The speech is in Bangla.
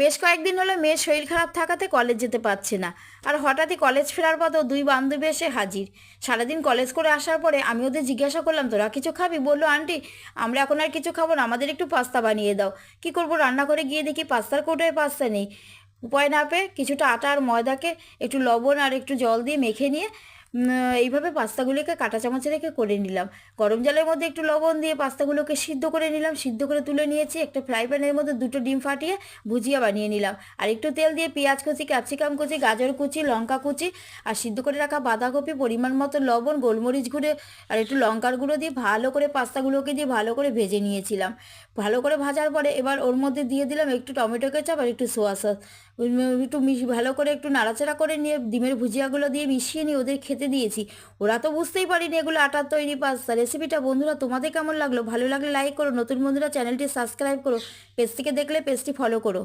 বেশ কয়েকদিন হলো মেয়ের শরীর খারাপ থাকাতে কলেজ যেতে পারছে না। আর হঠাৎই কলেজ ফেরার পথে দুই বান্ধবী এসে হাজির। সারাদিন কলেজ করে আসার পরে আমি ওদের জিজ্ঞাসা করলাম, তোরা কিছু খাবি? বললো, আন্টি আমরা এখন আর কিছু খাবো না, আমাদের একটু পাস্তা বানিয়ে দাও। কি করব, রান্না করে গিয়ে দেখি পাস্তার কৌটোয় পাস্তা নেই। উপায় না পেয়ে কিছুটা আটা আর ময়দাকে একটু লবণ আর একটু জল দিয়ে মেখে নিয়ে এইভাবে পাস্তাগুলোকে কাঁটা চামচে রেখে করে নিলাম। গরম জলের মধ্যে একটু লবণ দিয়ে পাস্তাগুলোকে সিদ্ধ করে নিলাম, সিদ্ধ করে তুলে নিয়েছি। একটা ফ্রাই প্যানের মধ্যে দুটো ডিম ফাটিয়ে ভুজিয়া বানিয়ে নিলাম। আর একটু তেল দিয়ে পেঁয়াজ কুচি, ক্যাপসিকাম কুচি, গাজর কুচি, লঙ্কা কুচি আর সিদ্ধ করে রাখা বাঁধাকপি, পরিমাণ মতো লবণ, গোলমরিচ গুঁড়ো আর একটু লঙ্কার গুঁড়ো দিয়ে ভালো করে পাস্তাগুলোকে দিয়ে ভালো করে ভেজে নিয়েছিলাম। ভালো করে ভাজার পরে এবার ওর মধ্যে দিয়ে দিলাম একটু টমেটো কেচাপ আর একটু সোয়া সস। একটু ভালো করে একটু নাড়াচাড়া করে নিয়ে ডিমের ভুজিয়াগুলো দিয়ে মিশিয়ে নিয়ে ওদের খেতে দিয়েছি। ওরা তো বুঝতেই পারিনি এগুলো আটার তৈরি পাস্তা। রেসিপিটা বন্ধুরা তোমাদের কেমন লাগলো? ভালো লাগলে লাইক করো, নতুন বন্ধুরা চ্যানেলটি সাবস্ক্রাইব করো, পেজ থেকে দেখলে পেজটি ফলো করো।